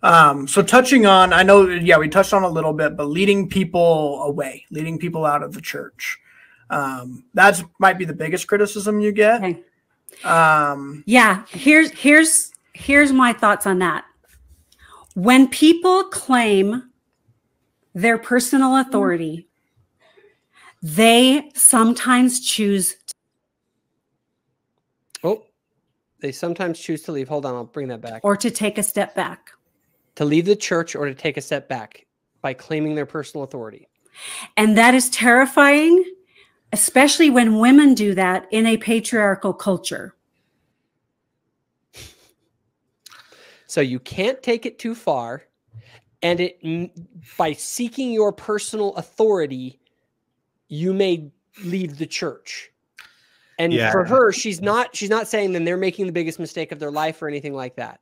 So touching on, I know, yeah, we touched on a little bit, but leading people away, leading people out of the church. That's might be the biggest criticism you get. Okay. Yeah, here's my thoughts on that. When people claim their personal authority, they sometimes choose. They sometimes choose to leave. Hold on, I'll bring that back. Or to take a step back. To leave the church or to take a step back by claiming their personal authority. And that is terrifying, especially when women do that in a patriarchal culture. So you can't take it too far, and by seeking your personal authority, you may leave the church. And for her, she's not saying then they're making the biggest mistake of their life or anything like that.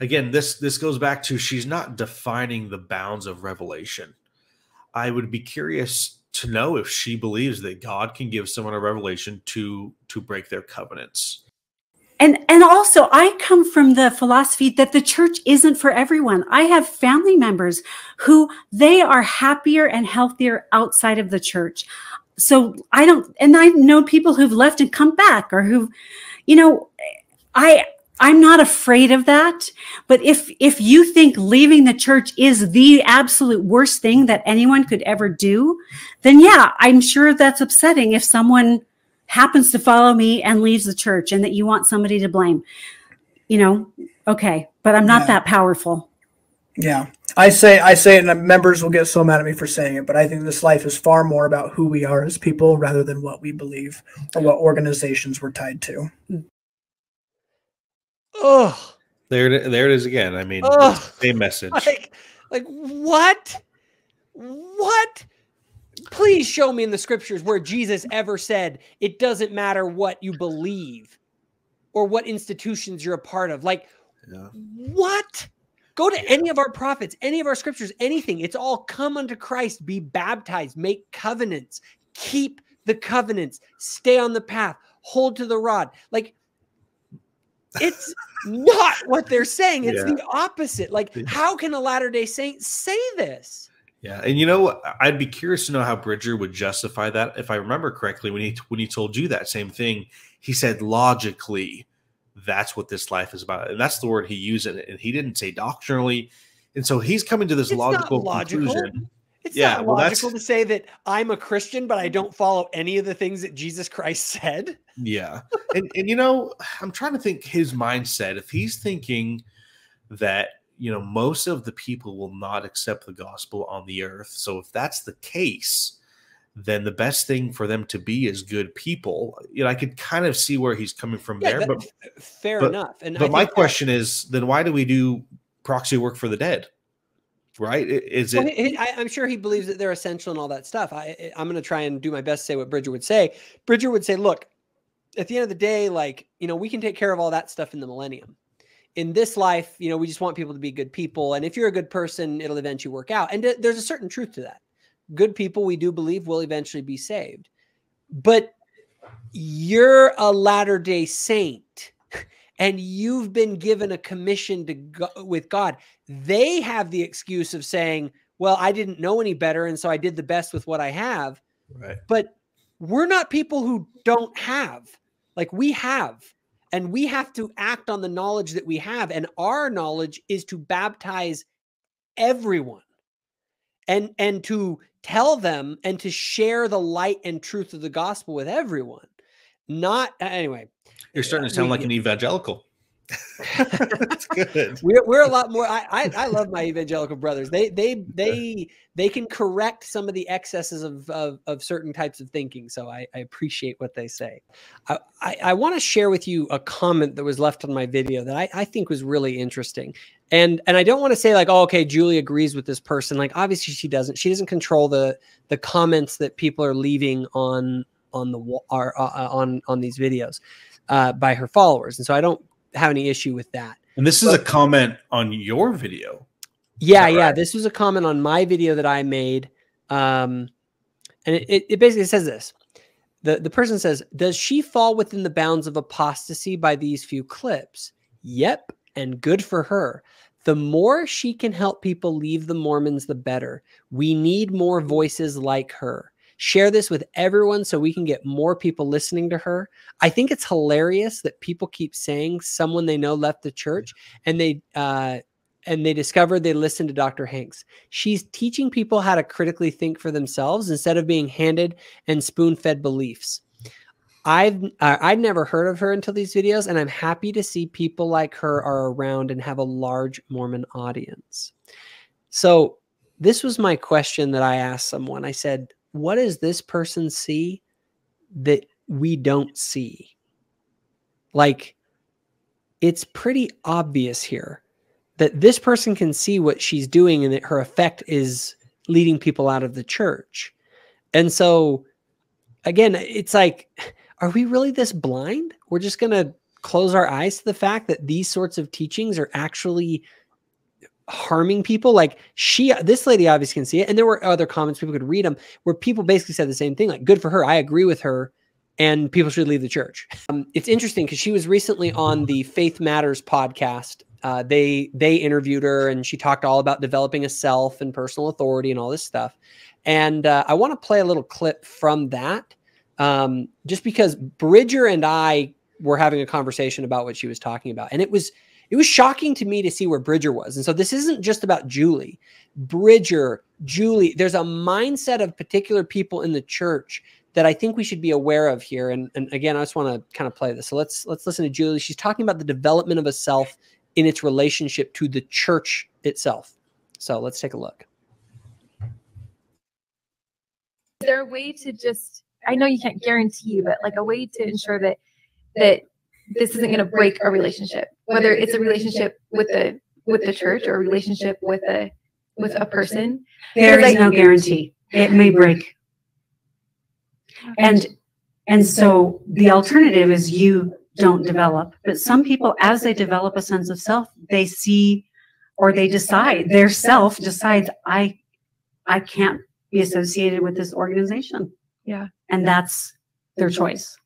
Again, this goes back to she's not defining the bounds of revelation. I would be curious to know if she believes that God can give someone a revelation to break their covenants. And also, I come from the philosophy that the church isn't for everyone. I have family members who they are happier and healthier outside of the church. So I've known people who've left and come back, or who, I'm not afraid of that. But if you think leaving the church is the absolute worst thing that anyone could ever do, then yeah, I'm sure that's upsetting if someone happens to follow me and leaves the church and that you want somebody to blame, okay, but I'm not that powerful. Yeah. I say it, and members will get so mad at me for saying it, but I think this life is far more about who we are as people rather than what we believe or what organizations we're tied to. Oh, there it is again. I mean, same message. Like what? What? Please show me in the scriptures where Jesus ever said it doesn't matter what you believe or what institutions you're a part of. Like, what? Go to any of our prophets, any of our scriptures, anything. It's all come unto Christ, be baptized, make covenants, keep the covenants, stay on the path, hold to the rod. Like, it's not what they're saying. It's the opposite. Like, how can a Latter-day Saint say this? Yeah, and I'd be curious to know how Bridger would justify that. If I remember correctly, when he told you that same thing, he said logically, that's what this life is about, and that's the word he used, and he didn't say doctrinally. And so he's coming to this logical conclusion. It's not logical to say that I'm a Christian, but I don't follow any of the things that Jesus Christ said. Yeah, and I'm trying to think his mindset. If he's thinking that most of the people will not accept the gospel on the earth. So if that's the case, then the best thing for them to be is good people. I could kind of see where he's coming from there. But fair enough. But my question is, then why do we do proxy work for the dead? Right? I'm sure he believes that they're essential and all that stuff. I'm going to try and do my best to say what Bridger would say. Bridger would say, look, at the end of the day, we can take care of all that stuff in the millennium. In this life, we just want people to be good people. And if you're a good person, it'll eventually work out. And there's a certain truth to that. Good people, we do believe, will eventually be saved. But you're a Latter-day Saint, and you've been given a commission to go with God. They have the excuse of saying, well, I didn't know any better, and so I did the best with what I have. Right. But we're not people who don't have. Like, we have. And we have to act on the knowledge that we have. And our knowledge is to baptize everyone and to tell them and to share the light and truth of the gospel with everyone. Anyway. You're starting to sound like an evangelical. That's good. We're a lot more. I love my evangelical brothers. They can correct some of the excesses of certain types of thinking. So I appreciate what they say. I want to share with you a comment that was left on my video that I think was really interesting. And I don't want to say like, oh, okay, Julie agrees with this person. Like, obviously she doesn't. She doesn't control the comments that people are leaving on these videos by her followers. And so I don't have any issue with that. And this is a comment on your video. Yeah, yeah. This was a comment on my video that I made. And it basically says this. The person says, does she fall within the bounds of apostasy by these few clips? Yep, and good for her. The more she can help people leave the Mormons, the better. We need more voices like her. Share this with everyone so we can get more people listening to her. I think it's hilarious that people keep saying someone they know left the church and they discovered they listened to Dr. Hanks. She's teaching people how to critically think for themselves instead of being handed and spoon-fed beliefs. I'd never heard of her until these videos, and I'm happy to see people like her are around and have a large Mormon audience. So this was my question that I asked someone. I said, what does this person see that we don't see? Like, it's pretty obvious here that this person can see what she's doing and that her effect is leading people out of the church. And so, again, it's like, are we really this blind? We're just going to close our eyes to the fact that these sorts of teachings are actually harming people. Like this lady obviously can see it. And there were other comments, people could read them, where people basically said the same thing, like, good for her. I agree with her. And people should leave the church. It's interesting because she was recently on the Faith Matters podcast. They interviewed her and she talked all about developing a self and personal authority and all this stuff. And I want to play a little clip from that. Just because Bridger and I were having a conversation about what she was talking about. And it was shocking to me to see where Bridger was. And so this isn't just about Julie. Bridger, Julie, there's a mindset of particular people in the church that I think we should be aware of here. And again, I just want to kind of play this. So let's listen to Julie. She's talking about the development of a self in its relationship to the church itself. So let's take a look. Is there a way to just, I know you can't guarantee, but like a way to ensure that this isn't going to break a relationship, whether it's a relationship with the church or a relationship with a person? There is no guarantee. It may break. And so the alternative is you don't develop. But some people, as they develop a sense of self, they see, or they decide, their self decides, I can't be associated with this organization. Yeah. And that's their choice.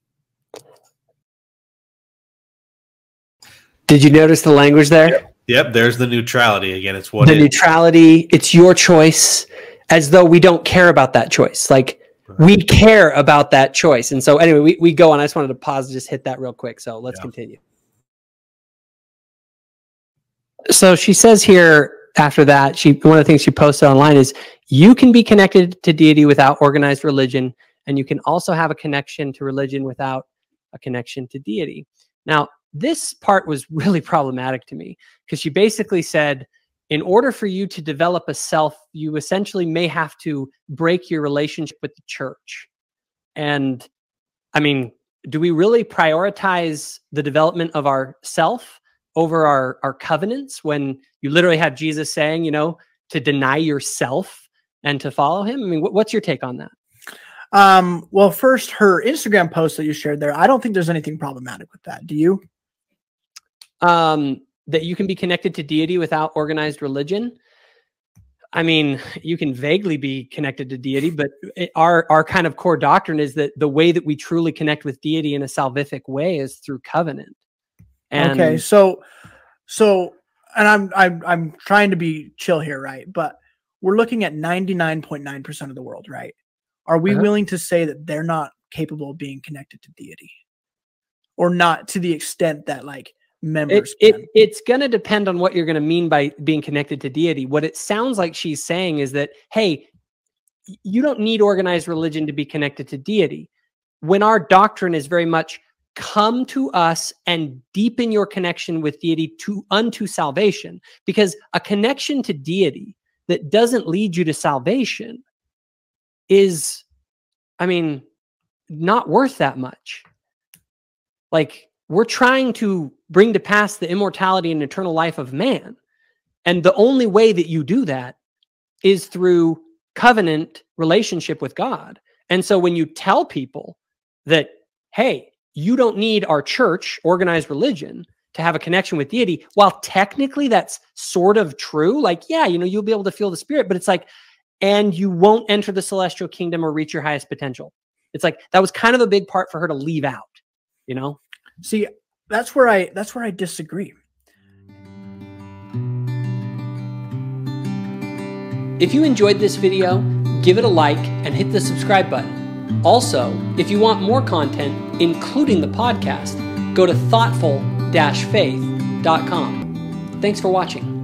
Did you notice the language there? Yep, there's the neutrality again. It's what the neutrality. It's your choice, as though we don't care about that choice. Like, we care about that choice. And so anyway, we go on. I just wanted to pause and just hit that real quick. So let's continue. So she says here after that, one of the things she posted online is, you can be connected to deity without organized religion, and you can also have a connection to religion without a connection to deity. Now, this part was really problematic to me because she basically said, in order for you to develop a self, you essentially may have to break your relationship with the church. And I mean, do we really prioritize the development of our self over our covenants when you literally have Jesus saying, you know, to deny yourself and to follow him? I mean, what's your take on that? Well, first, her Instagram post that you shared there, I don't think there's anything problematic with that. Do you? That you can be connected to deity without organized religion. I mean, you can vaguely be connected to deity, but our kind of core doctrine is that the way that we truly connect with deity in a salvific way is through covenant. And okay, so, and I'm trying to be chill here, right? But we're looking at 99.9% of the world, right? Are we willing to say that they're not capable of being connected to deity, or not to the extent that like members? It's going to depend on what you're going to mean by being connected to deity. What it sounds like she's saying is that, hey, you don't need organized religion to be connected to deity. When our doctrine is very much come to us and deepen your connection with deity unto salvation, because a connection to deity that doesn't lead you to salvation is, I mean, not worth that much. Like, we're trying to bring to pass the immortality and eternal life of man. And the only way that you do that is through covenant relationship with God. And so when you tell people that, hey, you don't need our church, organized religion, to have a connection with deity, while technically that's sort of true, like, yeah, you know, you'll be able to feel the spirit, but it's like, and you won't enter the celestial kingdom or reach your highest potential. It's like, that was kind of a big part for her to leave out, you know? See, that's where I disagree. If you enjoyed this video, give it a like and hit the subscribe button. Also, if you want more content, including the podcast, go to thoughtful-faith.com. Thanks for watching.